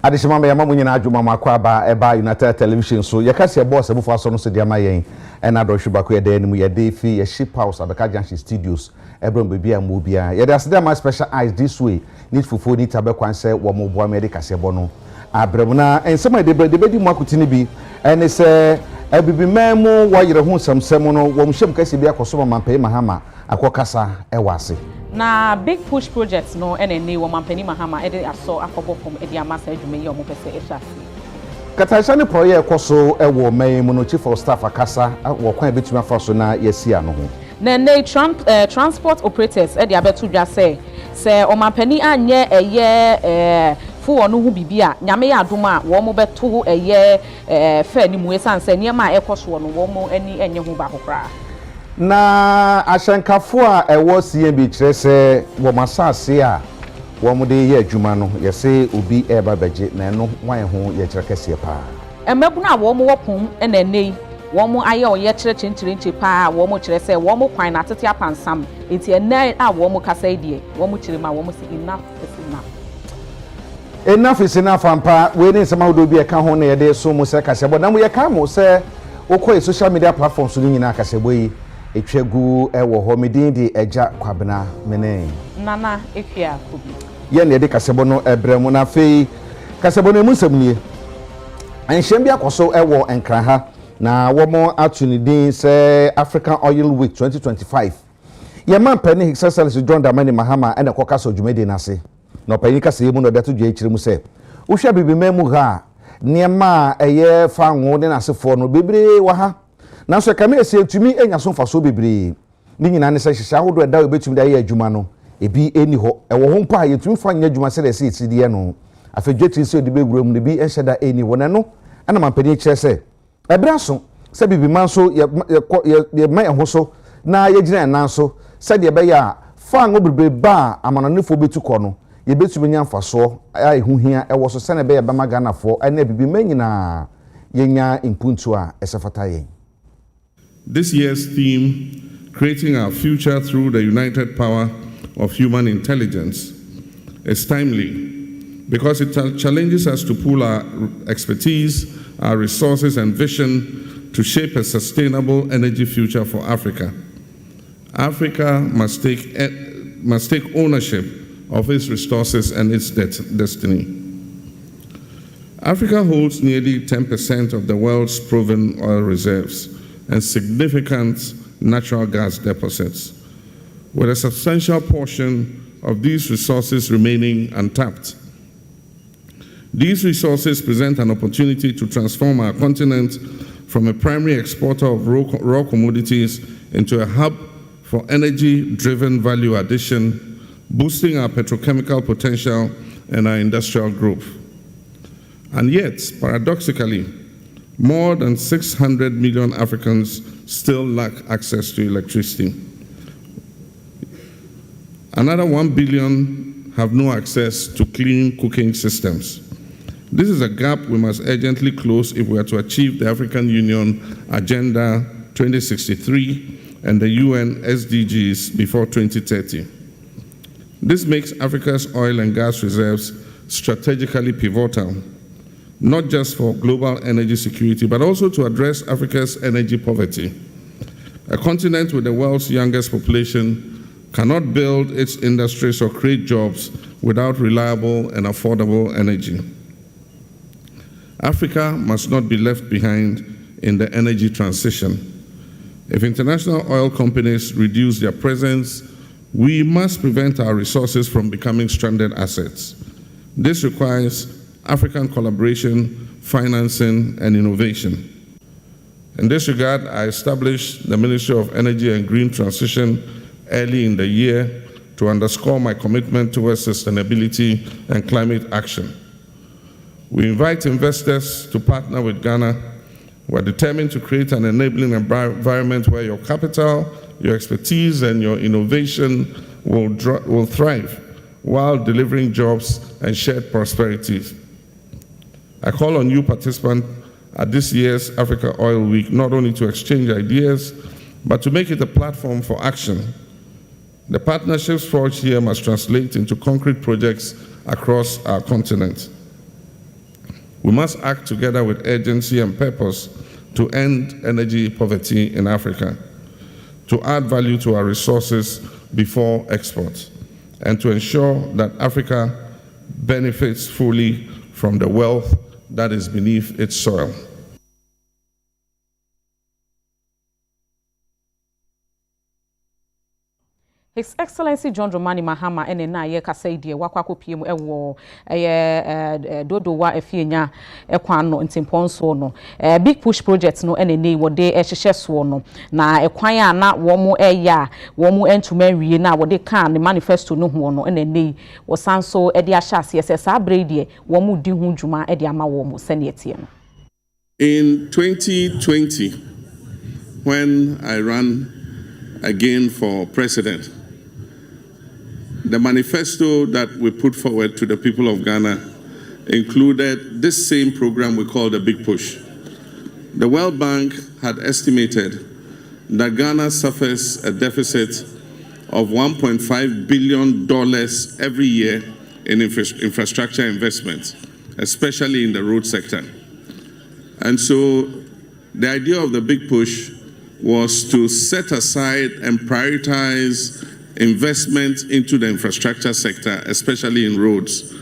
Adishima me mamu nyina adwuma makwa aba eba United Television so yekase boss ebufo aso no so dia mayen ena do hwebako ye de nimu ye de fi ye ship house abeka junction studios ebron bebi am bia ye de asede my special eyes this way need fufu need tabekwan se wo mo boa me de kase bo no abremuna ensema de bedi mu akutini bi ene se ebibi memu wo yire hu samsem no wo mhwem kase bi akoso mampai mahama akokasa ewase na big push projects no ene wo mampani mahama ede aso akobo from ede amasa adwumayi omo pese ehasi katashani project koso ewo memu no chief of staff akasa wo kwan betuma faso na yesia no ho na transport operators ede abeto dwa se o mampani anye eye fu onu hu bibia nyame ya adoma wo mo beto eye fa ni mu esanse niema ekoso no wo mo ani enye hu ba kokra na ashankafo a ewo CMB kire se wo masase a wo mo de ye adwuma no ye se obi eba beje na eno wan ho ye kire kese pa emebu na wo mo wopum na nei wo mo aye o ye kire chinchirinchi pa wo mo kire se wo mo kwan na tete apansam enti enai a wo mo kasa die wo mo kire ma wo mo se enough is enough ampa we ni nsema wodo bi e ka ho na ye de so mo se kasebo na mo ye ka mo se okoi social media platforms ni nyina kasebo yi etwegu ewo ho medin di eja kwabena mene nana efia kubi ye ne de kasebo no ebremu na fei kasebo no emusem nie anhyem bi akoso ewo enkran ha na wo mo atuni din se African Oil Week 2025 ye man pani His Excellency John Dramani Mahama ene kokaso dwumedi na se no pani kase mu no beto dwa ekire mu se wohwa bibi memu ha niema eye fa nwo de na sefo no bebre wa ha na so kame esi etumi enya so mfaso bebre ni nyina ne se hihya hodo eda obetumi da ye adwuma no ebi eni ho ewo ho mpa yetumi fa nya adwuma se de se etidie no afedwetri se odi bewuram ne bi enhyeda eni wo ne no ana mampani kire se ebra so se bibi man so ye man ho so na ye gina nan so se de be ya fa ngo bebre ba amanonefo betu kɔ no ye betumi nya mfaso ai hu hia ewo so se ne be ya ba maganafo ana bibi manyina yenya impuntu a esefata yen. This year's theme, Creating Our Future Through the United Power of Human Intelligence, is timely because it challenges us to pool our expertise, our resources, and vision to shape a sustainable energy future for Africa. Africa must take ownership of its resources and its destiny. Africa holds nearly 10% of the world's proven oil reserves and significant natural gas deposits, with a substantial portion of these resources remaining untapped. These resources present an opportunity to transform our continent from a primary exporter of raw commodities into a hub for energy-driven value addition, boosting our petrochemical potential and our industrial growth. And yet, paradoxically, more than 600 million Africans still lack access to electricity. Another 1 billion have no access to clean cooking systems. This is a gap we must urgently close if we are to achieve the African Union Agenda 2063 and the UN SDGs before 2030. This makes Africa's oil and gas reserves strategically pivotal, not just for global energy security, but also to address Africa's energy poverty. A continent with the world's youngest population cannot build its industries or create jobs without reliable and affordable energy. Africa must not be left behind in the energy transition. If international oil companies reduce their presence, we must prevent our resources from becoming stranded assets. This requires African collaboration, financing, and innovation. In this regard, I established the Ministry of Energy and Green Transition early in the year to underscore my commitment towards sustainability and climate action. We invite investors to partner with Ghana. We're determined to create an enabling environment where your capital, your expertise, and your innovation will thrive while delivering jobs and shared prosperity. I call on you participants at this year's Africa Oil Week not only to exchange ideas, but to make it a platform for action. The partnerships forged here must translate into concrete projects across our continent. We must act together with urgency and purpose to end energy poverty in Africa, to add value to our resources before export, and to ensure that Africa benefits fully from the wealth that is beneath its soil. His Excellency John Dramani Mahama ene na ye kasa idie wakwako piem ewo dodowa efienya ekwan no ntimponso no big push project no ene nei wode ehhehye so no na ekwan a na wo mu eya wo mu entuma wie na wode kan ne manifesto no ho no ene nei wo sanso ede ahya ase sa brede wo mu di hu dwuma ede ama wo mu sene etie no. In 2020, when I ran again for president, the manifesto that we put forward to the people of Ghana included this same program we call the Big Push. The World Bank had estimated that Ghana suffers a deficit of $1.5 billion every year in infrastructure investments, especially in the road sector. And so the idea of the Big Push was to set aside and prioritize investment into the infrastructure sector, especially in roads.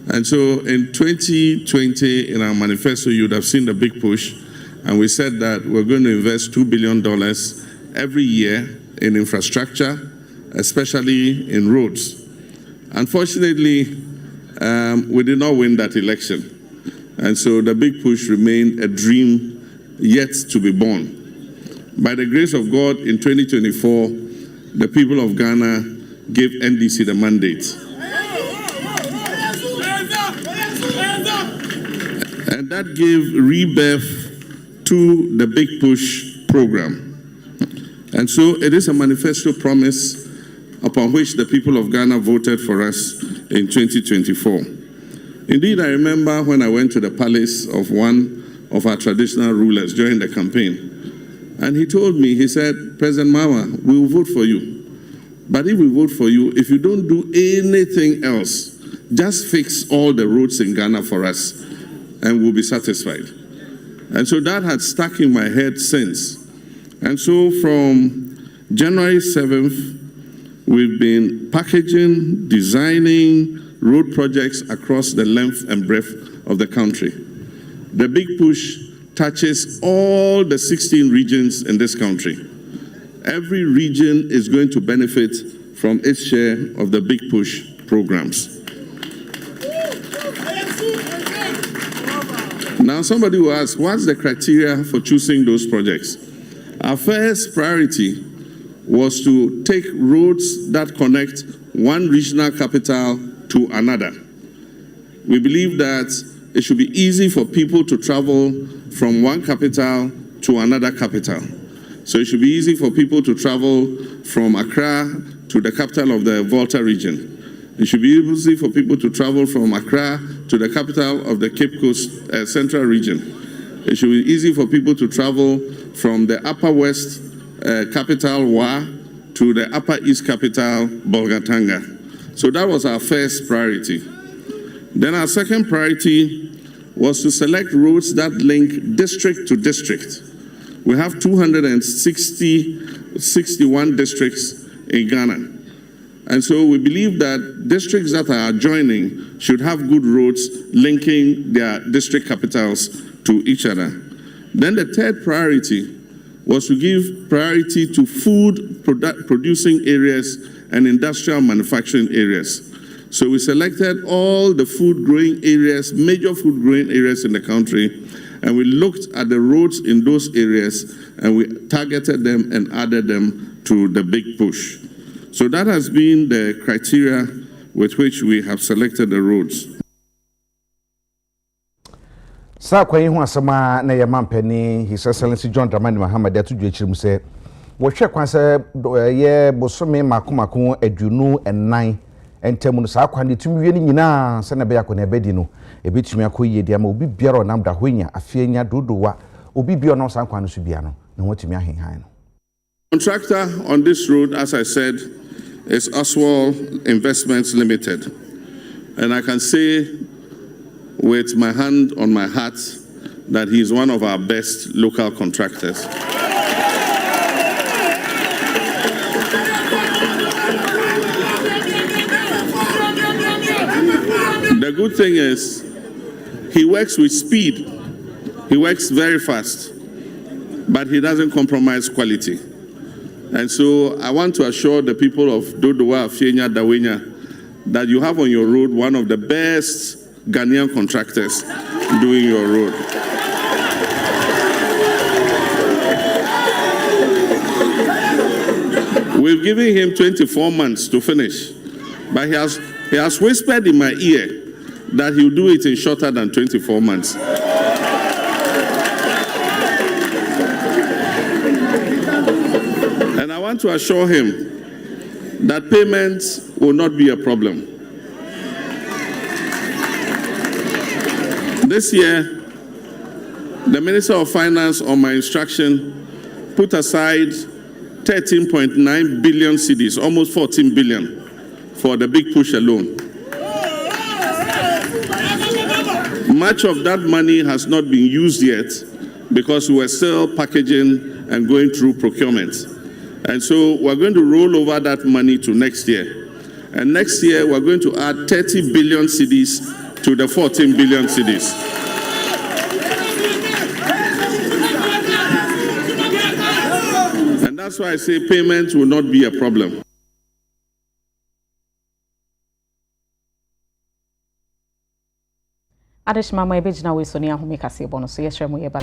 And so in 2020, in our manifesto, you would have seen the Big Push, and we said that we're going to invest $2 billion every year in infrastructure, especially in roads. Unfortunately, we did not win that election. And so the Big Push remained a dream yet to be born. By the grace of God, in 2024, the people of Ghana gave NDC the mandate. And that gave rebirth to the Big Push program. And so it is a manifesto promise upon which the people of Ghana voted for us in 2024. Indeed, I remember when I went to the palace of one of our traditional rulers during the campaign. And he told me, he said, President Mawa, we will vote for you. But if we vote for you, if you don't do anything else, just fix all the roads in Ghana for us, and we'll be satisfied. And so that had stuck in my head since. And so from January 7th, we've been packaging, designing road projects across the length and breadth of the country. The Big Push touches all the 16 regions in this country. Every region is going to benefit from its share of the Big Push programs. Now somebody will ask, what's the criteria for choosing those projects? Our first priority was to take roads that connect one regional capital to another. We believe that it should be easy for people to travel from one capital to another capital. So it should be easy for people to travel from Accra to the capital of the Volta region. It should be easy for people to travel from Accra to the capital of the Cape Coast Central region. It should be easy for people to travel from the Upper West capital, Wa, to the Upper East capital, Bolgatanga. So that was our first priority. Then our second priority was to select roads that link district to district. We have 261 districts in Ghana. And so we believe that districts that are adjoining should have good roads linking their district capitals to each other. Then the third priority was to give priority to food producing areas and industrial manufacturing areas. So we selected all the food growing areas, major food growing areas in the country, and we looked at the roads in those areas and we targeted them and added them to the Big Push. So that has been the criteria with which we have selected the roads. Sa kwa yihu asema na yamampani His Excellency John Dramani Mahama de to dwechiri se wo hwe kwan se ye bosome makomako adunu ennan entemu no sa kwa ne tumi wie ni nyina se na be yakọ na ebedi no ebetumi akoyie dia ma obi biara onam da honya afienya dodowa obi biara no san kwa no so bia no na wotumi ahenhan no. Contractor on this road, as I said, is Oswald Investments Limited. And I can say with my hand on my heart that he is one of our best local contractors. The good thing is, he works with speed. He works very fast, but he doesn't compromise quality. And so I want to assure the people of Dodowa, Fienya, Dawenya, that you have on your road one of the best Ghanaian contractors doing your road. We've given him 24 months to finish, but he has whispered in my ear that he'll do it in shorter than 24 months. And I want to assure him that payments will not be a problem. This year, the Minister of Finance, on my instruction, put aside 13.9 billion cedis, almost 14 billion, for the big push alone. Much of that money has not been used yet because we were still packaging and going through procurement. And so we're going to roll over that money to next year. And next year, we're going to add 30 billion cedis to the 14 billion cedis. And that's why I say payments will not be a problem. Adeshima mo ebe jina we so ni ahome kase bo no so yesre mo ye ba.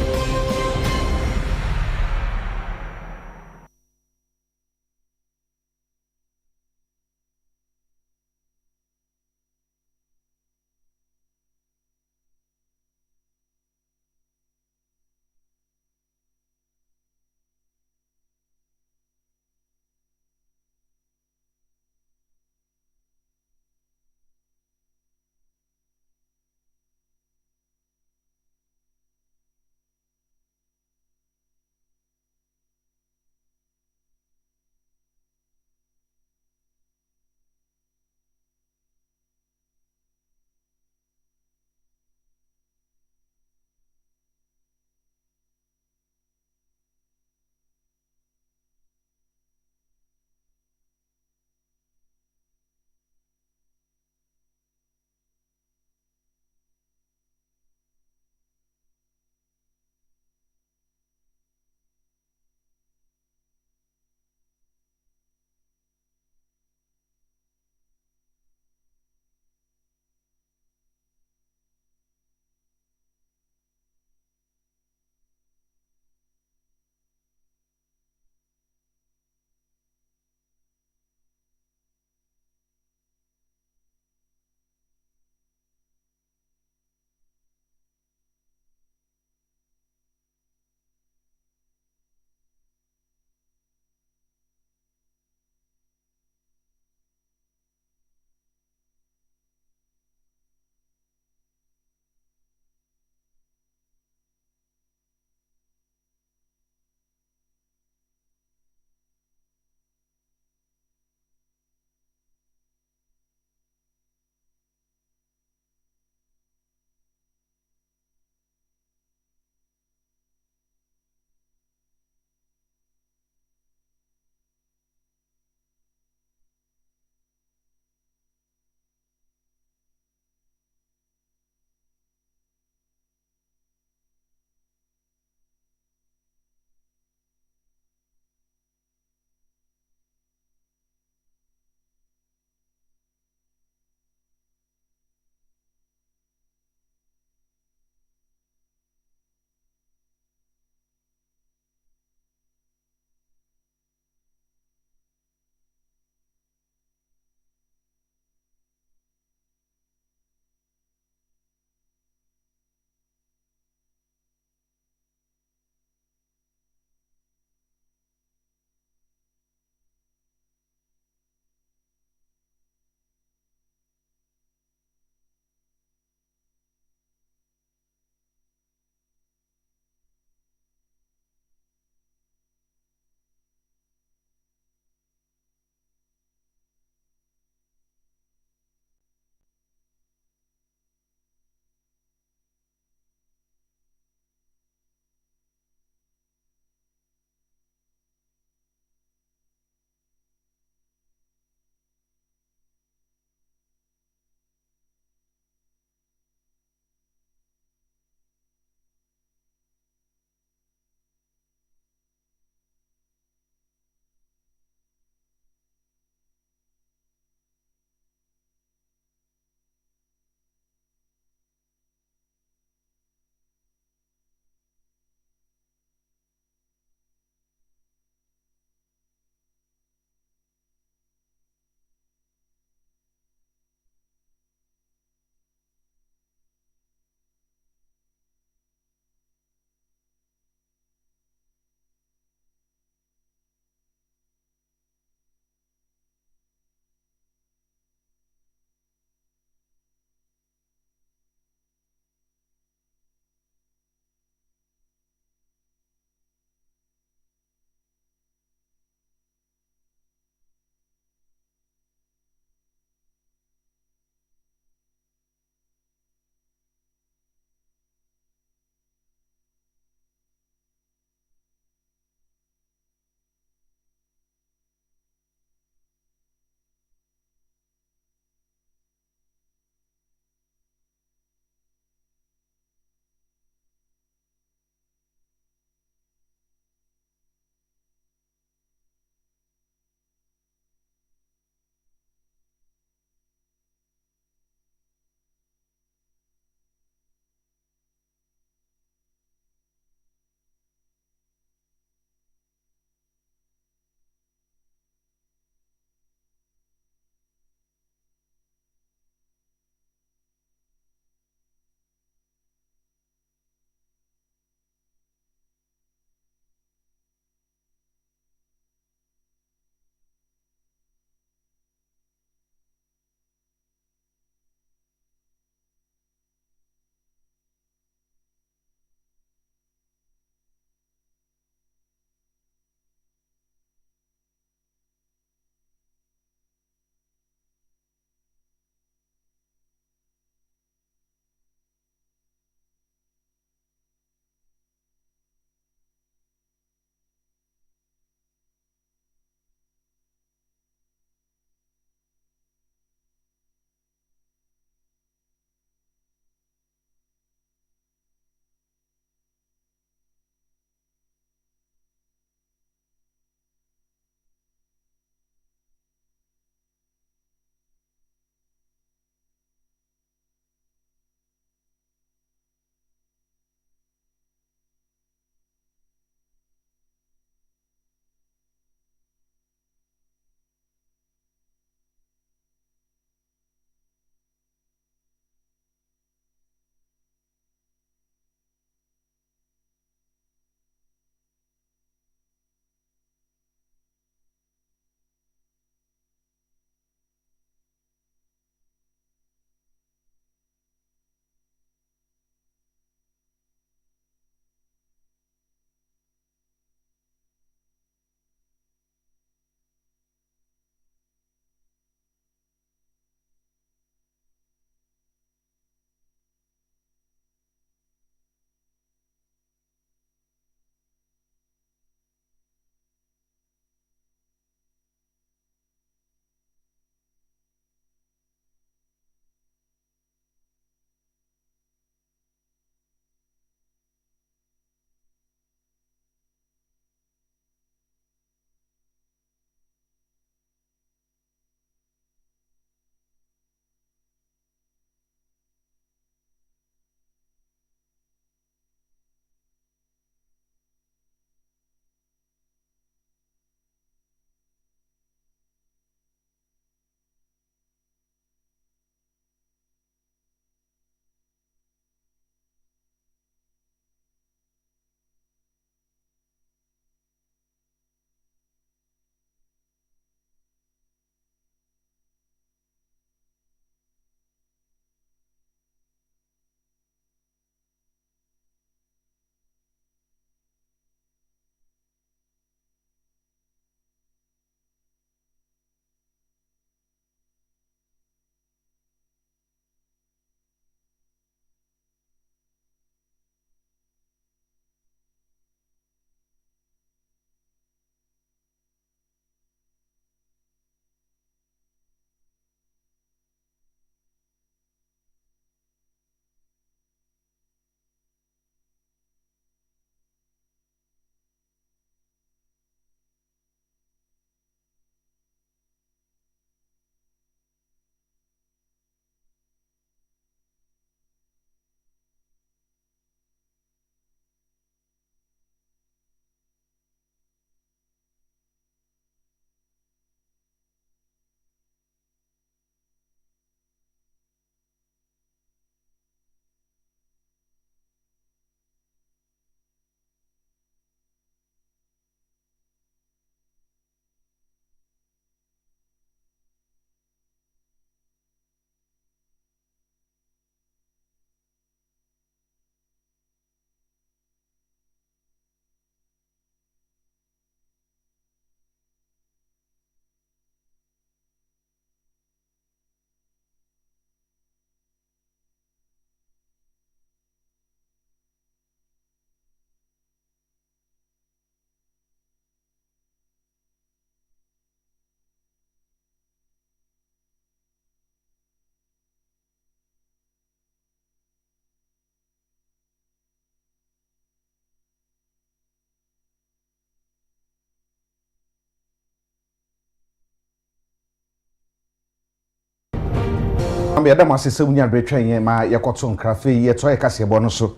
me adam asese unya bretwen ye ma yekoto nkrafe ye to ye kase bo no so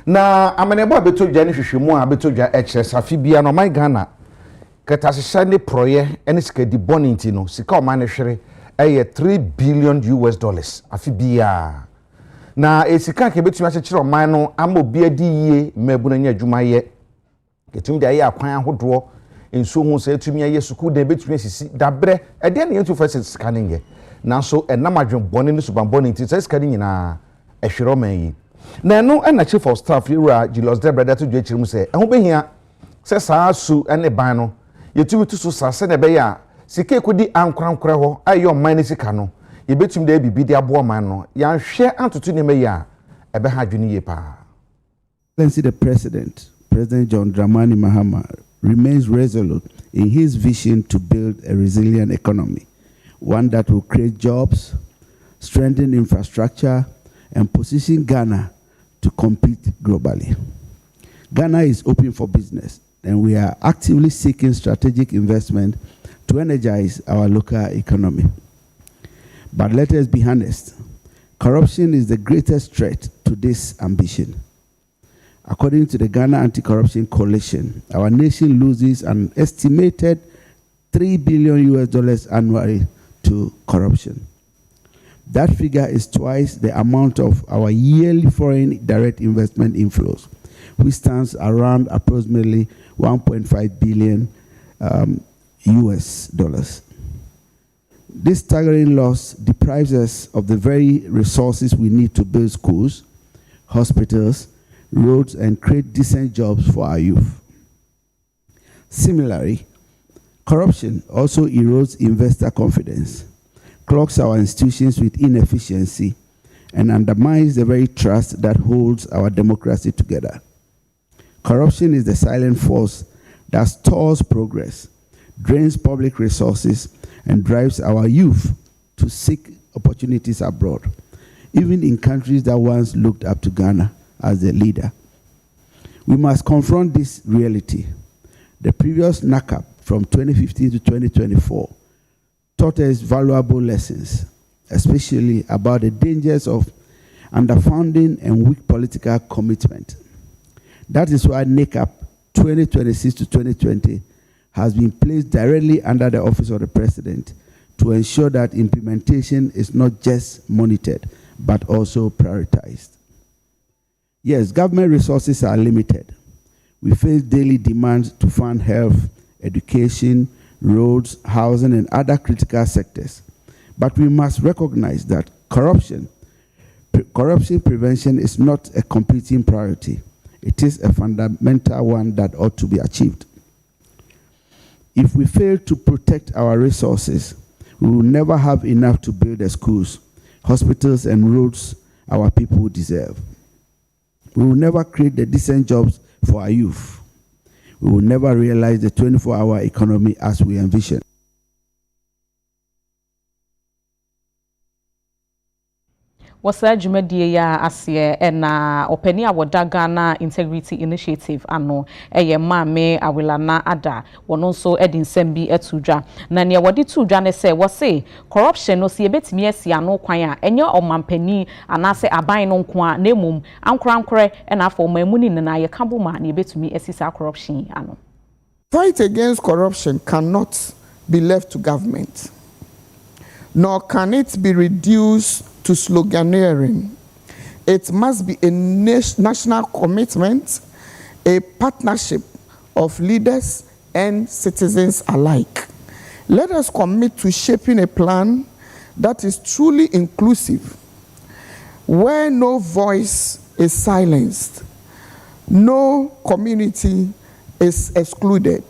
na amenebo abeto dwa ne hwehwemu a abeto dwa ekire safi bia no my Ghana ketasehya ne proye ene sika di boninti no sika o ma ne hwere eye $3 billion afi bia na esika ke betumi akyekire o man no ama obi adi yie mabu na nya adwuma ye ketumi da ye akwan ahodo enso hu se etumi aye suku de betumi asisi dabre ede na yentu first scanning ye nanso enam adwen bone ne suban bone nti se scanning nyina ehwero man yi na no na chief of staff yura Julius de brother to dwe chirim se eho behia se saa su ene ban no yetumi to so sase na be ya sika ekodi ankrankra ho ayo man ne sika no ye betumi de bibi de abo man no ya hwe antoto ne me ya ebe ha adwene ye pa. The President John Dramani Mahama remains resolute in his vision to build a resilient economy, one that will create jobs, strengthen infrastructure, and position Ghana to compete globally. Ghana is open for business, and we are actively seeking strategic investment to energize our local economy. But let us be honest, corruption is the greatest threat to this ambition. According to the Ghana Anti-Corruption Coalition, our nation loses an estimated $3 billion annually to corruption. That figure is twice the amount of our yearly foreign direct investment inflows, which stands around approximately $1.5 billion US dollars. This staggering loss deprives us of the very resources we need to build schools, hospitals, roads, and create decent jobs for our youth. Similarly, corruption also erodes investor confidence, clogs our institutions with inefficiency, and undermines the very trust that holds our democracy together. Corruption is the silent force that stalls progress, drains public resources, and drives our youth to seek opportunities abroad, even in countries that once looked up to Ghana as the leader. We must confront this reality. The previous NACAP from 2015 to 2024 taught us valuable lessons, especially about the dangers of underfunding and weak political commitment. That is why NACAP 2026 to 2020 has been placed directly under the office of the President to ensure that implementation is not just monitored, but also prioritized. Yes, government resources are limited. We face daily demands to fund health, education, roads, housing, and other critical sectors. But we must recognize that corruption prevention is not a competing priority. It is a fundamental one that ought to be achieved. If we fail to protect our resources, we will never have enough to build the schools, hospitals, and roads our people deserve. We will never create the decent jobs for our youth. We will never realize the 24-hour economy as we envision. Wasa dwumadie ya ase na opani awoda Ghana Integrity Initiative ano eye maame awelana ada wono nso edi nsem bi etudwa na ne wodi tudwa ne se wose corruption no se ebetimi asi ano kwan a enye omampani anase aban no nko a na emum ankorankore na afọ mamuni na ye kabuma na ebetimi asisa corruption ano. Fight against corruption cannot be left to government, nor can it be reduced to sloganeering. It must be a national commitment, a partnership of leaders and citizens alike. Let us commit to shaping a plan that is truly inclusive, where no voice is silenced, no community is excluded,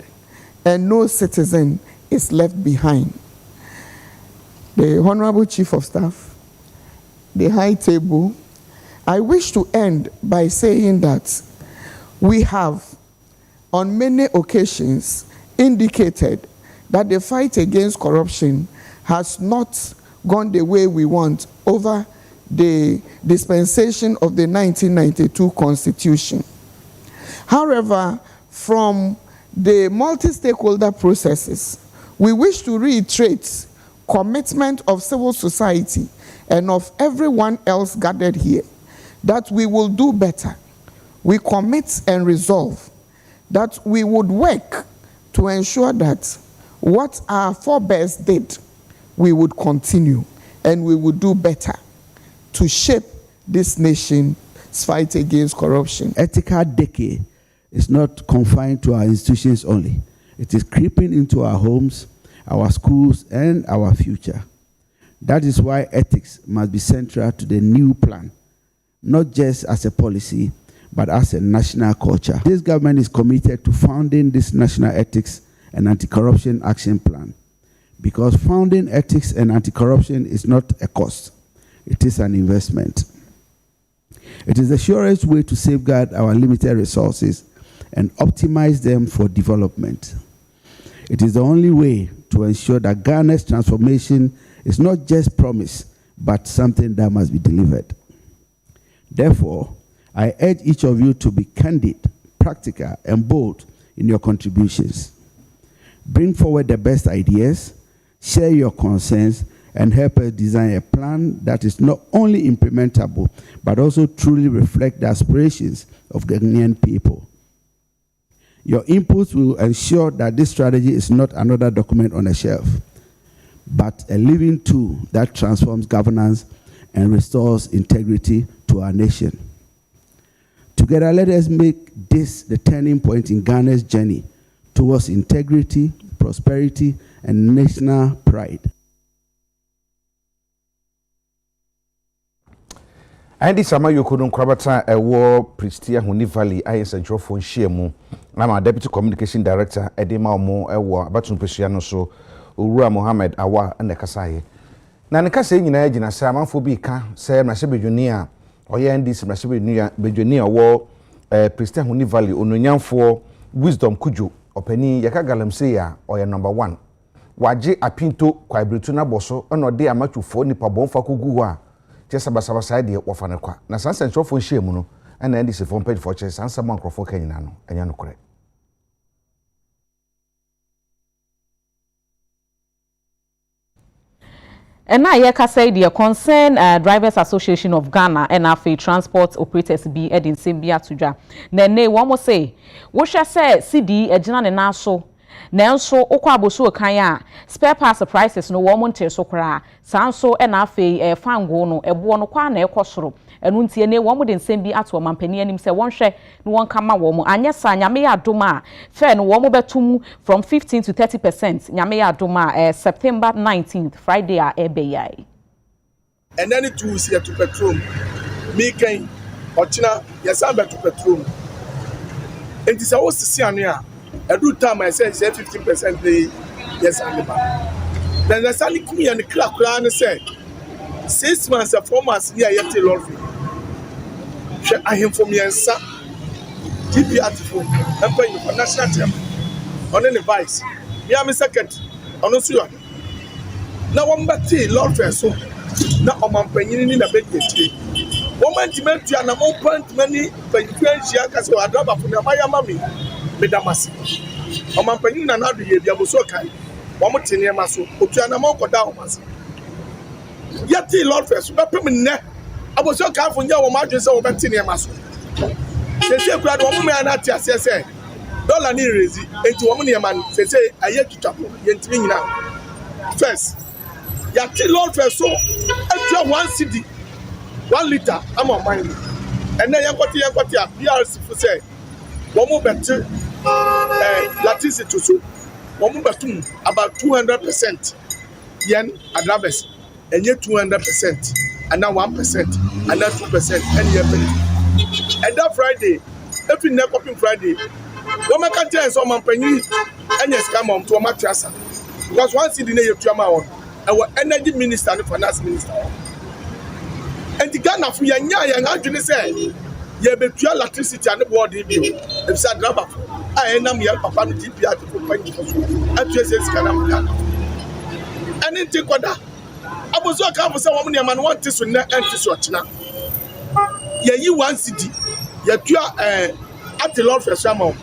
and no citizen is left behind. The Honorable Chief of Staff, the high table, I wish to end by saying that we have on many occasions indicated that the fight against corruption has not gone the way we want over the dispensation of the 1992 Constitution. However, from the multi-stakeholder processes, we wish to reiterate commitment of civil society and of everyone else gathered here that we will do better. We commit and resolve that we would work to ensure that what our forebears did, we would continue and we would do better to shape this nation's fight against corruption. Ethical decay is not confined to our institutions only. It is creeping into our homes, our schools, and our future. That is why ethics must be central to the new plan, not just as a policy, but as a national culture. This government is committed to founding this national ethics and anti-corruption action plan, because founding ethics and anti-corruption is not a cost, it is an investment. It is the surest way to safeguard our limited resources and optimize them for development. It is the only way to ensure that Ghana's transformation is not just promise, but something that must be delivered. Therefore, I urge each of you to be candid, practical, and bold in your contributions. Bring forward the best ideas, share your concerns, and help us design a plan that is not only implementable, but also truly reflect the aspirations of the Ghanaian people. Your inputs will ensure that this strategy is not another document on a shelf, but a living tool that transforms governance and restores integrity to our nation. Together, let us make this the turning point in Ghana's journey towards integrity, prosperity, and national pride. Andy Sama Yokodun Krabata, a war Pristia Huni Valley, I.S. and Jofon Shiemu. I'm a Deputy Communication Director, Edema Mo, a war, Batun Presiano, so Urua Mohammed, Awa, and the Kasai. Nanaka saying in Agina, Saman Fobika, Sam Nashabi Junior, or Yandis Nashabi Bejunia war, Pristia Huni Valley, Ununyan for Wisdom Kuju, or Penny Yakagalam Seya, or your number one. Waji Apinto, Quaibrituna Bosso, and no dear much for Nipa Bonfa Kugua. Just about side of Wafanaqua. Na Sansa for Shemuno, and then this is phone page for chess and some monk for Kenyano, and Yano correct. And now, I say the concerned Drivers Association of Ghana and AFE Transport Operators be in Simbia Tuja. Nene, one more say, what shall say, CD, a general and also. Nanso okwa aboso kan spare parts prices no woman te so kra sanso e na afei fango no ebo no kwa na ekosoro enu ntie ne wo mo de nsem bi ato mampani anim se won hwe no won kama wo mo anya sa nyame ya adoma fair no wo mo betum from 15 to 30%, nyame ya adoma September 19th Friday a ebeyai and then it was here to petrol me kan ochina yesamba to petrol enti se wo sisi anu every time I say 15% pay, yes, I'm the then the Sally Kumi and the crack and say 6 months or 4 months near yet till Lord. I him for me and son. TP article, I'm paying for national term on any device. Yeah, I'm second. On no sure. Now I'm back to Lord Faso. Now I'm paying in a bed. Woman to make you an amount money, but you can't share because I drop up from your mammy. Medamasi. Omampani na nadu ye bia boso kai. Wo mo tene maso, otua na mo koda o maso. Yeti Lord first, be pem ne. Aboso kai fo nya wo ma dwen se wo be tene maso. Sese kura do mo me na tia sese. Dollar ni rezi, enti wo mo ne man sese aye tutapo, ye ntimi nyina. First, yeti Lord first so etia 1 cedi, 1 liter am on mine. And then yankoti a PRC for say, wo mo better latisi to so woman batum about 200% yen adabes and yet 200% and now 1% and now 2% and year and that Friday every neck up in Friday woman can tell some man penny and yes come on to a matrasa because once in the year to our energy minister and finance minister and the Ghana for your young actually say ye be pure electricity and the board bill if said rubber I am your papa no TP at for penny for so at Canada and in take what abozo ka for say woman e man want to na anti so china ye yi 1 cedi ye pure at the Lord for some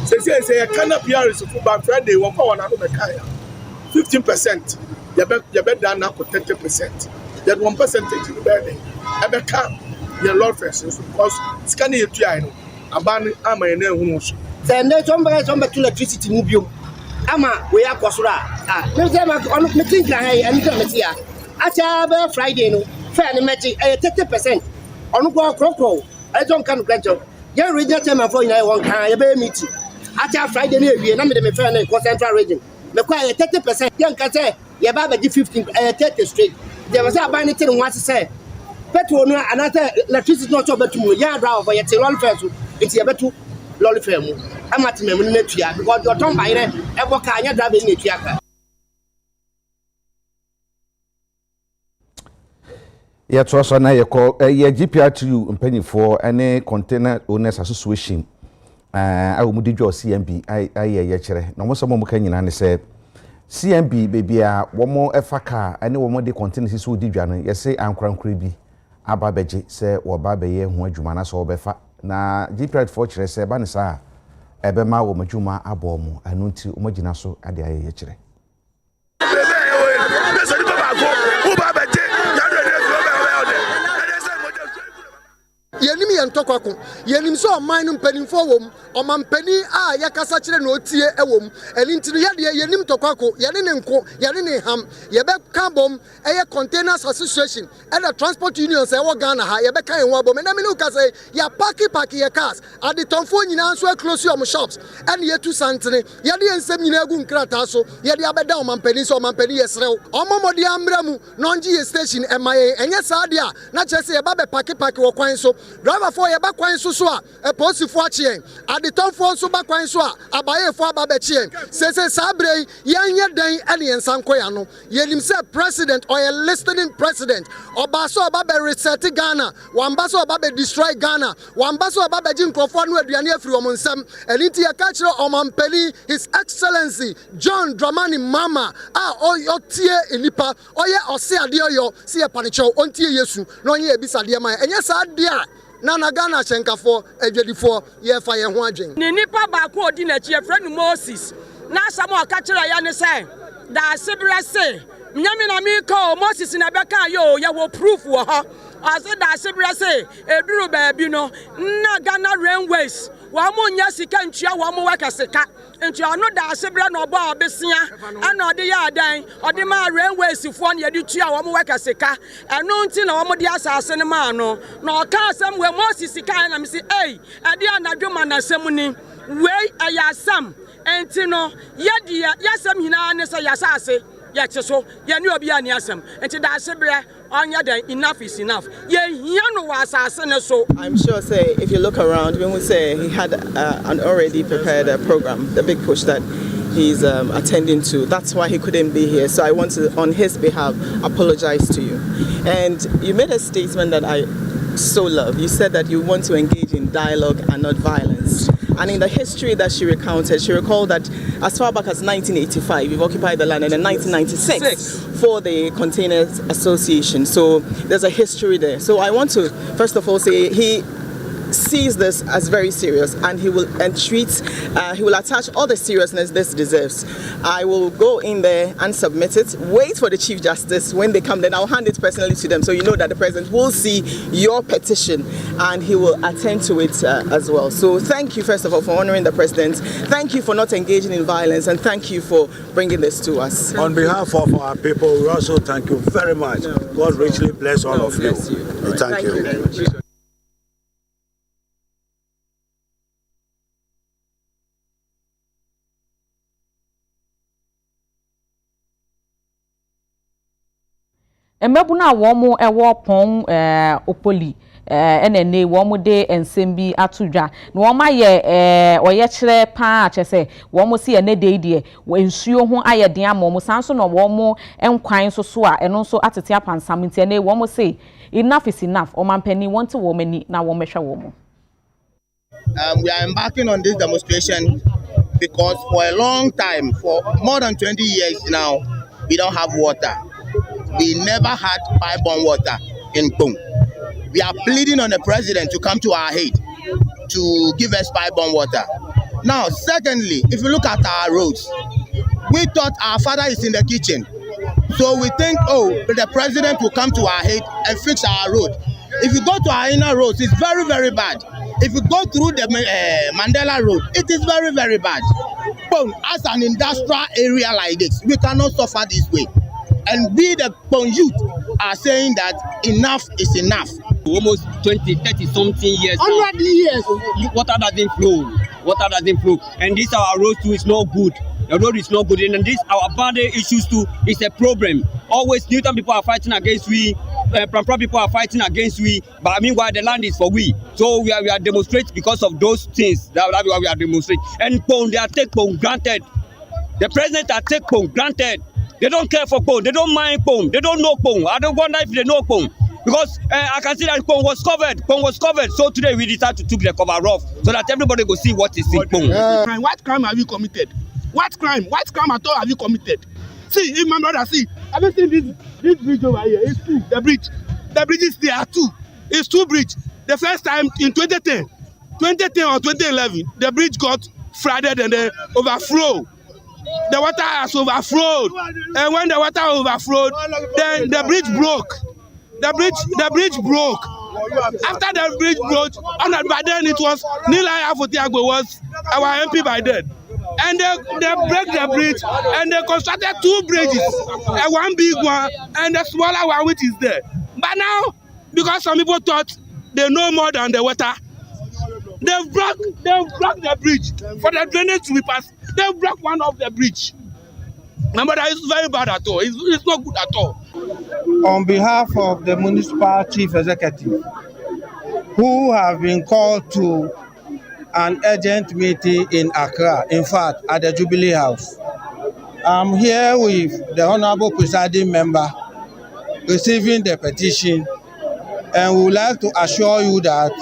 say Canada PR is for Friday one for one no be kai 15% you bet down now for 30%. That 1 percentage in the building. I bet come your law first because scanning it. I know. Abandon am I know. Then there's somebody to electricity move. Ama we are Kosura. There's a meeting and here. At Friday, no fair matching 30%. On go crocro. I don't come graduate. You read that time for you one kind of meeting. At Friday, we are not the fair and central region. Require 30%. Young can say, your Baba 15 30 straight. There was a binding thing once to say. Petrol, another electricity not over to me. Yard round for your tail first. It's your better lolly firm. I'm at me because your tongue by it, and what kind of driving it. Yeah, to us na yɛkɔ GPR2 mpanyinfoɔ ɛne container owners association a wɔn di dwa CMB ayɛ yɛkyerɛ na wɔn sɛ wɔn ka nyinaa ne sɛ CMB baby a wɔn ɛfa car ɛne wɔn de container sisi odi dwa no yɛsɛ ankorankora bi aba bɛgye sɛ wɔba bɛyɛ ho adwuma na sɛ wɔbɛfa na GPR4 kyerɛ sɛ ba ne saa ɛbɛma wɔn adwuma abɔ wɔn ɛno nti wɔn gyina so ade ayɛ yɛkyerɛ. Yenim yentokwaku yenim so oman mpanimfo wom omampani a yakasa kire na otie ewom elintiri yade yenim tokwaku yade ne nko yade ne ham yebe ka bom eye containers association and the transport unions ewo Ghana ha yebe kan enwa bom na me no ka say ya park your cars at the tonfo nyina so close your shops and ye tu santene yade ensem nyina egu nkrata so yade abeda omampani so omampani yesrew omomode amramu nonji station emaye enye saade a na chese yeba be park wo kwan so driver for your back kwan so a post for chien at the top for so back kwan so abaye for aba chien say sabre yanye dan ene ensankoya no yenim say president or a listening president oba so oba be reset Ghana wamba so oba be destroy Ghana wamba so oba be ji nkrofo no aduane afiri o nsam eliti ya ka kire omampani his excellency John Dramani Mama otie enipa oye ose ade oyo se panicho ontie Yesu no onye ebisade ma enye sa ade a Nana Ghana Shenkafo, Ejadifo, Yefa Yahwajin. Nipa Baku odi na chi friend Moses. Na samo akachira ya ne say. Da Sibra say. Nyame na mi ko Moses na beka yo ya wo proof wo ha. Ase da Sibra say eduru baabi no na Ghana railways. Wa mo nya sika ntua wa mo waka sika. Ntua no da Sibra no ba obesia. Ana ode ya adan, ode ma railways fo na yedi tua wa mo waka sika. Eno nti na wa mo di asase ne ma no. Na oka asem we Moses sika na me say, "Hey, ade anadwoma na asem ni. We ayasam." Enti no yedi yasam hina ne say yasase. Yes, so you knew be an asem. And to that Sibra, on your day, enough is enough. Yeah, you know what's so. I'm sure, say, if you look around, when we say he had an already prepared program, the big push that he's attending to. That's why he couldn't be here. So I want to, on his behalf, apologize to you. And you made a statement that I so love. You said that you want to engage in dialogue and not violence. And in the history that she recounted, she recalled that as far back as 1985, you've occupied the land, and in 1996 for the Containers Association. So there's a history there. So I want to, first of all, say he sees this as very serious, and he will attach all the seriousness this deserves. I will go in there and submit it. Wait for the Chief Justice. When they come, then I'll hand it personally to them, so you know that the President will see your petition and he will attend to it as well. So thank you, first of all, for honoring the President. Thank you for not engaging in violence, and thank you for bringing this to us. On behalf of our people, we also thank you very much. God richly bless all of you. Thank you very much. Emebuna womo ewo pon opoli enene womo de ensem bi atudwa na woma ye oye kire pa achese womo si ene de ensuo ho ayeden amomo sanso no womo enkwan so a eno so atete apansam nti ene womo say enough is enough omampani want womani na womehwe womo. We are embarking on this demonstration because for a long time, for more than 20 years now, we don't have water. We never had pipe-borne water in Pung. We are pleading on the President to come to our aid to give us pipe-borne water. Now, secondly, if you look at our roads, we thought our father is in the kitchen. So we think, oh, the president will come to our aid and fix our road. If you go to our inner roads, it's very, very bad. If you go through the Mandela Road, it is very, very bad. As an industrial area like this, we cannot suffer this way. And we, the youth, are saying that enough is enough. Almost 20, 30 something years. 100 years. Water doesn't flow. Water doesn't flow. And this our road too is not good. The road is not good. And this our boundary issues too is a problem. Always Newton people are fighting against we. Prampra people are fighting against we. But meanwhile the land is for we. So we are demonstrating because of those things. That's why we are demonstrating. And they are take for granted. The president are take for granted. They don't care for Pong. They don't mind Pong. They don't know Pong. I don't wonder if they know Pong. Because I can see that Pong was covered. Pong was covered. So today we decided to take the cover off so that everybody will see what is in Pong. What crime have you committed? What crime? What crime at all have you committed? See, if my brother, see, have you seen this bridge over here? It's two. The bridge. The bridges, there are two. It's two bridges. The first time in 2010 or 2011, the bridge got flooded and then overflowed. The water has overflowed, and when the water overflowed, then the bridge broke. The bridge broke. After the bridge broke, and by then it was Nilai Afotiago was our MP by then, and they break the bridge and they constructed two bridges, one big one and the smaller one which is there. But now, because some people thought they know more than the water, they've broke the bridge for the drainage sweepers. They broke one of the bridge. Remember that it's very bad at all. It's not good at all. On behalf of the municipal chief executive, who have been called to an urgent meeting in Accra, in fact, at the Jubilee House, I'm here with the honorable presiding member receiving the petition, and we would like to assure you that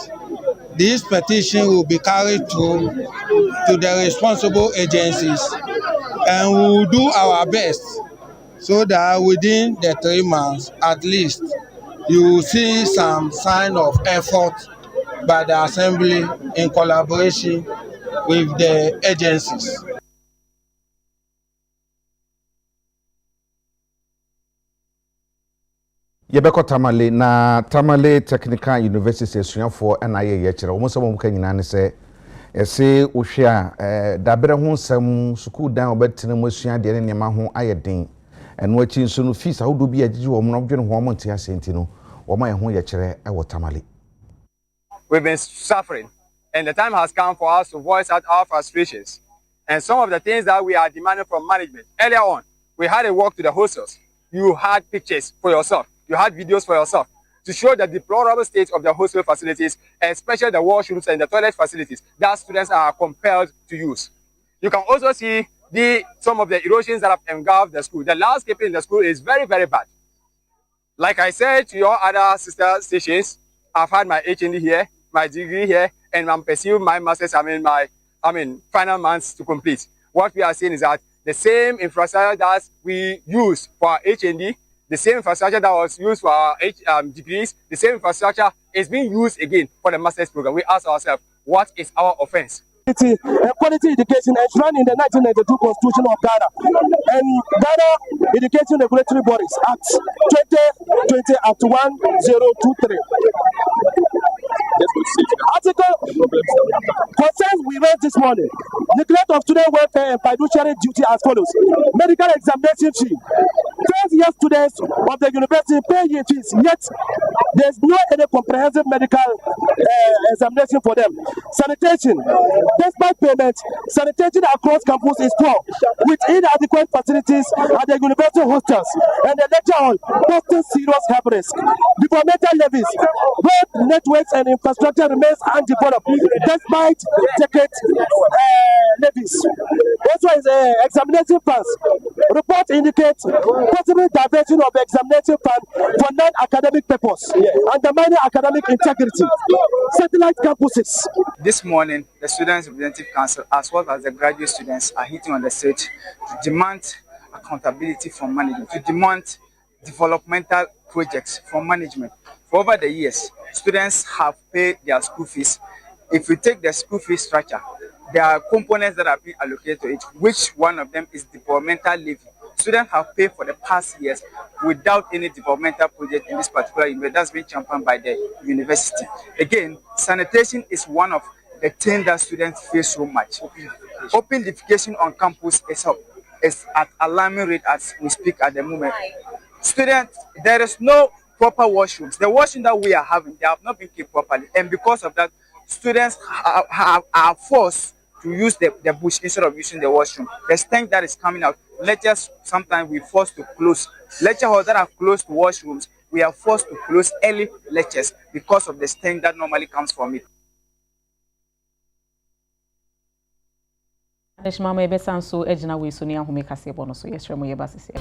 this petition will be carried through to the responsible agencies, and we will do our best so that within the 3 months at least you will see some sign of effort by the assembly in collaboration with the agencies. Yɛbɛkɔ Tamale na Tamale Technical University esuafo na ye kyerɛ wɔn sɛ wɔn ka nyina ne sɛ ɛse ohwe a dabere ho nsɛm sukuu dan obɛtena mu asua de ne nema ho ayɛ den ɛno akyi nso no fees ahodo bi agigi wɔn no dwene ho wɔn nte asɛnti no wɔn ayɛ ho yɛ kyerɛ ɛwɔ Tamale. We've been suffering, and the time has come for us to voice out our frustrations and some of the things that we are demanding from management. Earlier on, we had a walk to the hostels. You had pictures for yourself. You had videos for yourself to show the deplorable state of the hostel facilities, especially the washrooms and the toilet facilities that students are compelled to use. You can also see some of the erosions that have engulfed the school. The landscaping in the school is very, very bad. Like I said to your other sister stations, I've had my HND here, my degree here, and I'm pursuing my master's, final months to complete. What we are saying is that the same infrastructure that we use for our HND, the same infrastructure that was used for our degrees, the same infrastructure is being used again for the master's program. We ask ourselves, what is our offense? Quality education enshrined in the 1992 Constitution of Ghana and Ghana Education Regulatory Bodies Act 2020 Act 1023. Article concerns we read this morning. Neglect of student welfare and fiduciary duty as follows. Medical examination fee. First year students of the university pay year fees, yet there's no any comprehensive medical examination for them. Sanitation. Despite payment, sanitation across campus is poor, with inadequate facilities at the university hostels and the lecture hall posting serious health risk. Developmental levies, road networks and infrastructure remains undeveloped despite ticket levies. Also, is examination funds. Report indicates possible diversion of examination fund for non-academic purpose, undermining academic integrity. Satellite campuses. This morning, the Students' Representative Council, as well as the graduate students, are hitting on the stage to demand accountability from management, to demand developmental projects from management. For over the years, students have paid their school fees. If we take the school fee structure, there are components that are being allocated to it, which one of them is developmental levy. students have paid for the past years without any developmental project in this particular university that's been championed by the university. Again, sanitation is one of the things that students face so much. Open defecation on campus is at alarming rate as we speak at the moment. Students, there is no proper washrooms. The washroom that we are having, they have not been kept properly, and because of that, students are forced to use the bush instead of using the washroom. The stench that is coming out, lectures sometimes we forced to close. Lecture halls that are close to washrooms, we are forced to close early lectures because of the stench that normally comes from it. Mama ebe sanso ejina we so ni ahome kase bo no so yesre mo yeba sese.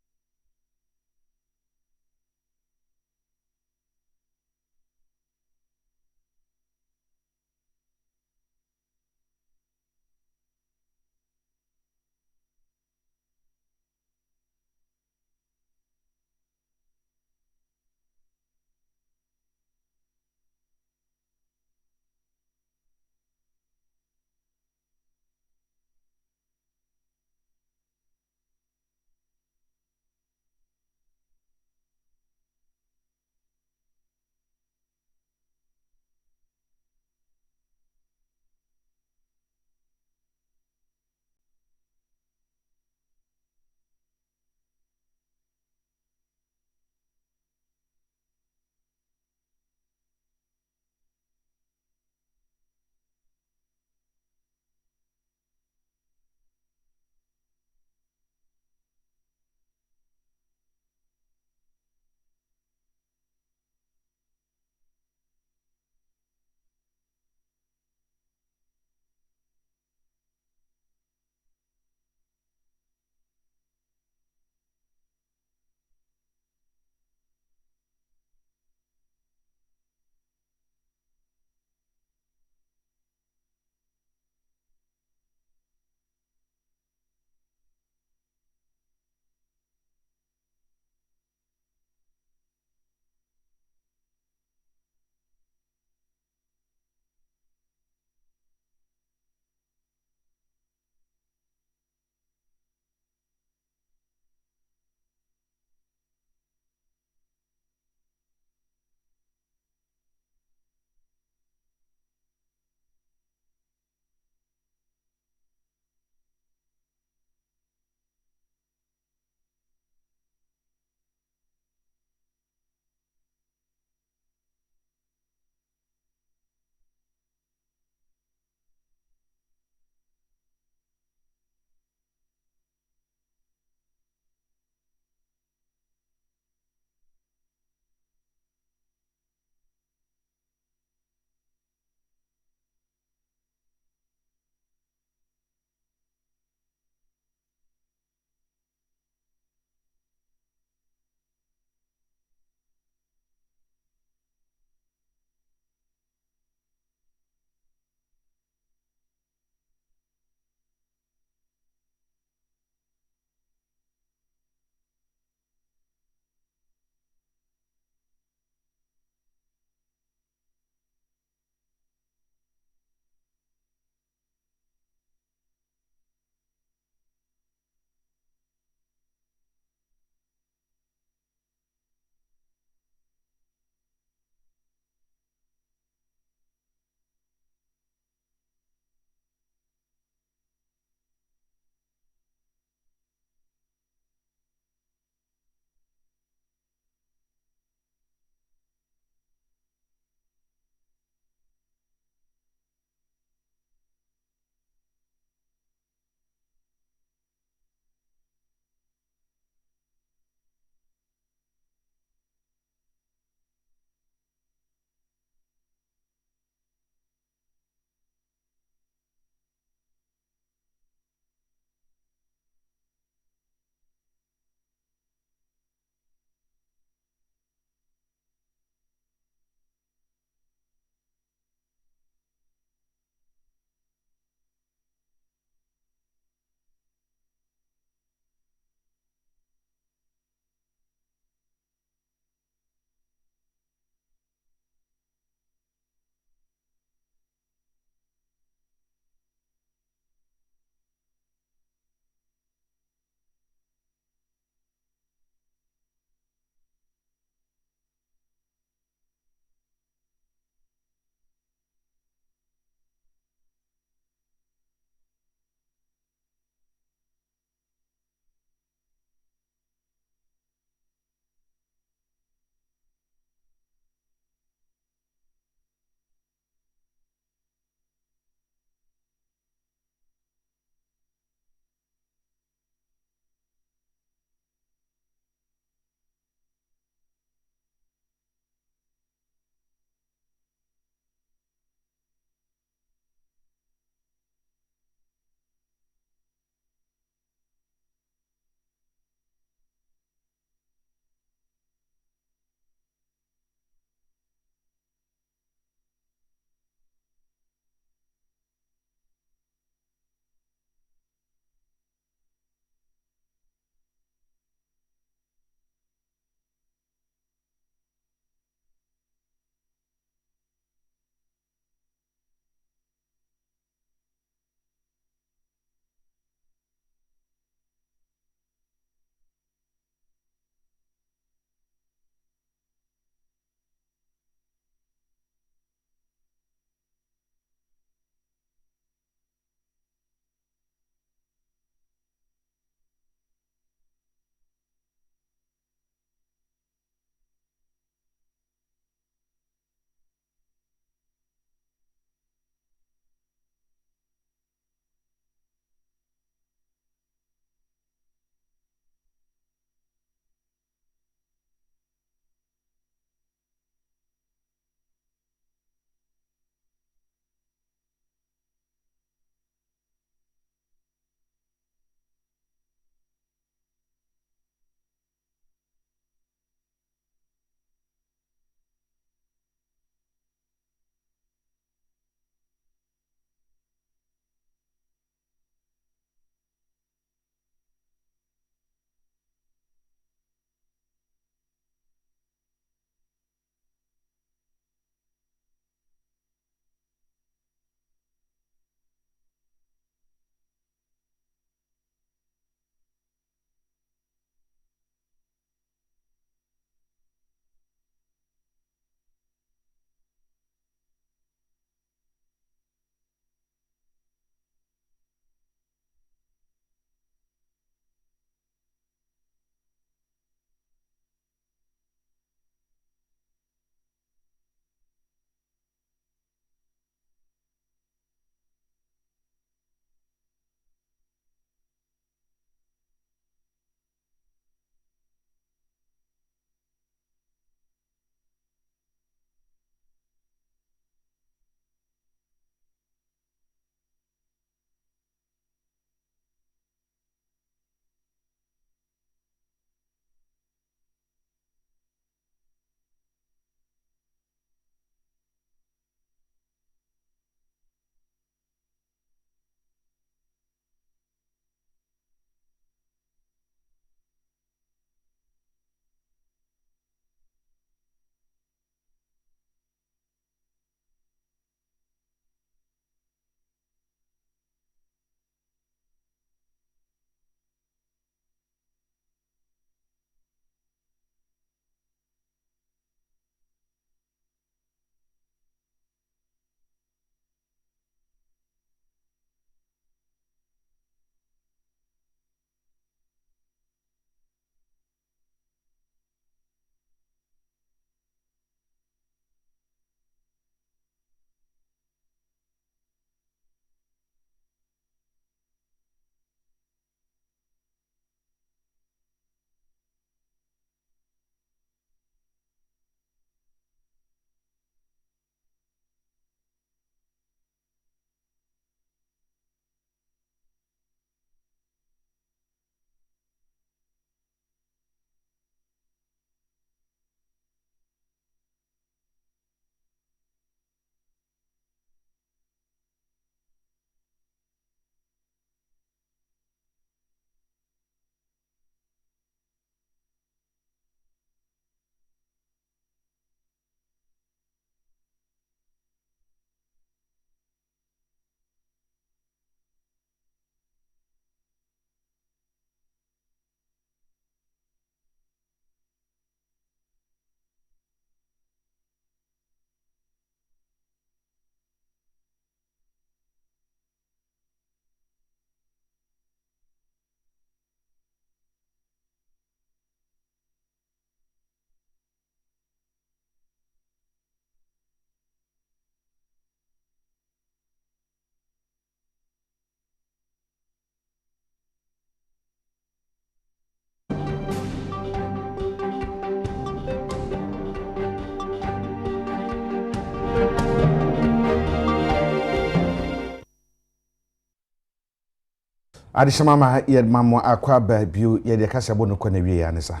Adishama yed mamo akwa ba bio yede kasebo no kwana wie ya nesa.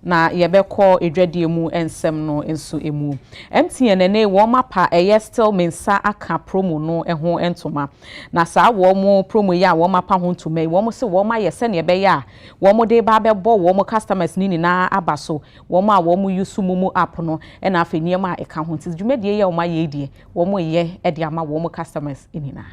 Na yebekọ edwadie mu ensem no enso emu MTN ne wo mapa eye still mensa aka promo no ho entoma na saa wo mo promo ya wo mapa ho ntoma wo mo se wo ma yese ne be ya wo mo de ba bebo wo mo customers ni na abaso wo mo a wo mo use mumu app no na afeni ma eka ho nti dwumadie ya wo ma ye die wo mo ye e de ama wo mo customers ni na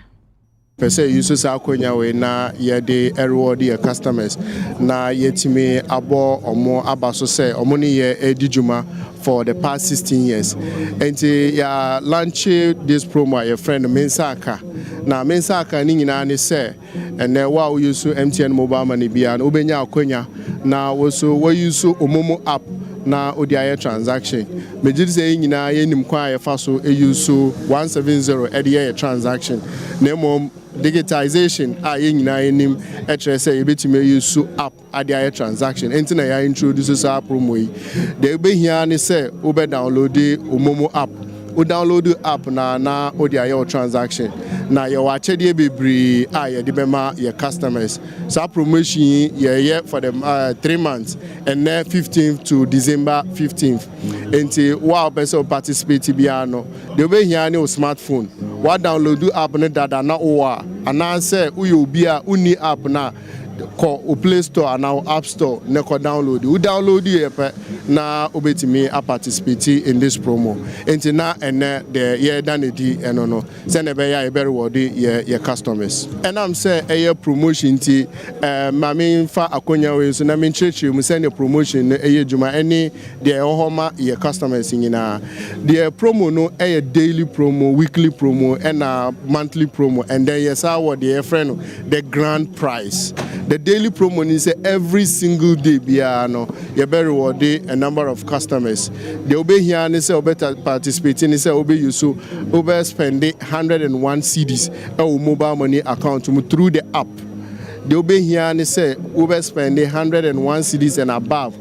Pese uses akonya we na ye de reward your customers na yetime abo omo abaso say omo ni ye edijuma for the past 16 years. Enti ya launch this promo your friend Mensaka. Na Mensaka ni nyina ne say ene wa we use MTN mobile money bia na obenya akonya na we use omomo app na odiaye transaction mejiri say nyina ye nim kwa ye fa so use 170 ediye transaction na mom digitization ye nyina ye nim e kire say yebetime use app odiaye transaction enti na ya introduce sa promo yi de be hia ne say obe download omomo app o download the app na odiaye transaction na your wachede bebre ye de bema your customers so promotion ye for the 3 months and then 15th to December 15th enti wow person participate bia no de be hia ne o smartphone wa download the app ne dada na o ana say uyo bia uni app na ko o Play Store and now App Store ne ko download you download it na obetimi a participate in this promo enti na ene the year done di eno no se ne be ya e be reward your customers and am say a promotion ti mami fa akonya we so na me church mu se ne promotion e juma any the ohoma your customers nyina the promo no a daily promo weekly promo and a monthly promo and then yes our the friend the grand prize. The daily promo is every single day biano you be reward a number of customers. They obey here and say better participating say obey you so over spend 101 cedis or mobile money account through the app. They obey here and say over spend 101 cedis and above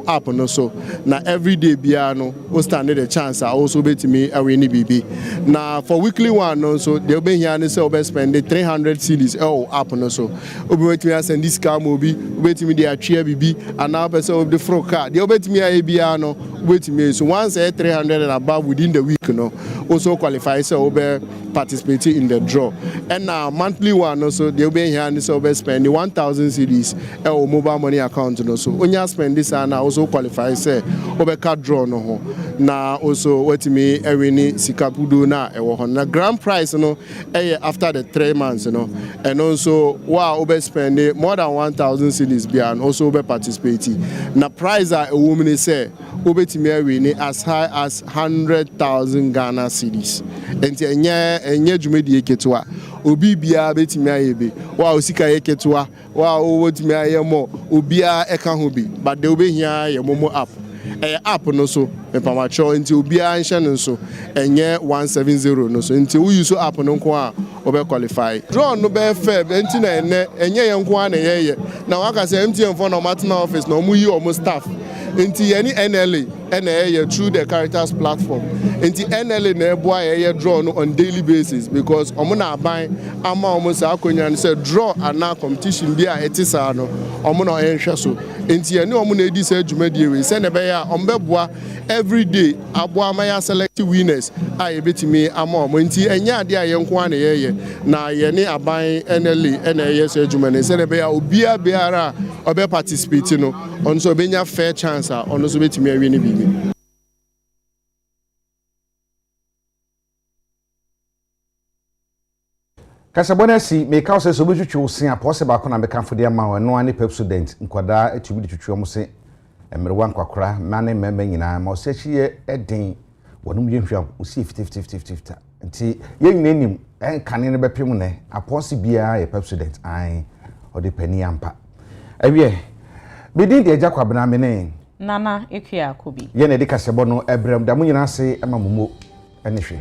app no so na every day biano o stand the chance also bet me awini bibi na for weekly one no so they obey here and say over spend 300 cedis app no so obey me send this car mobi obey me dey atwea bibi and now person of the fro car they obey me a biano obey me so once 300 and above within the week no also qualify say obey participate in the draw and now monthly one no so they obey here and say over spend 1000 cedis mobile money account no so onya spend this and also qualify say obeka draw no ho na also wetimi ewini sikapudo na ewo ho na grand prize no after the 3 months no and also wow obe spend more than 1000 cedis bia and also obe participate na prize a woman say obetimi ewini as high as 100,000 Ghana cedis enti enye dwumedi eketua obi bia betimi ayebe wa osika eketwa wa wotimi ayemo obia eka ho bi but de obi hia ye momo app app no so pamacho nti obia nhye no so enye 170 no so nti we use app no nko a obe qualify draw no be fair nti na enye ye nko a na ye na waka say MTN for no matter office no mu yi o staff nti any NLA na through the Caritas platform nti NLA na eboa ye draw no on daily basis because omo na aban ama omo sa akonya no say draw ana competition bi a etisa no omo na enhwe so nti ene omo na edi sa adwumadie we say na be ya omo beboa every day aboa ma ya select winners a ebetimi ama omo nti enya ade a ye nko a na ye na ye ne aban NLA na ye sa adwuma say na be ya obia biara obe participate no on so benya fair chance a on so betimi awie ne bibi. Kasabonesi make house so betwitwu sen apostle ba na be kanfo de ma no ane pep student nkwada atubi de twitwu mo se emerewa nkwakora mane meme nyina ma osechie eden wonum yenhwa osi 50 nti yenyina nim enkane ne bepem ne apostle bia ye pep student an ode pani ampa awie bidin de agya kwabena me ne nana ekua akobi ye na de kasebo no ebrem da mo nyina se ema momo ene hwe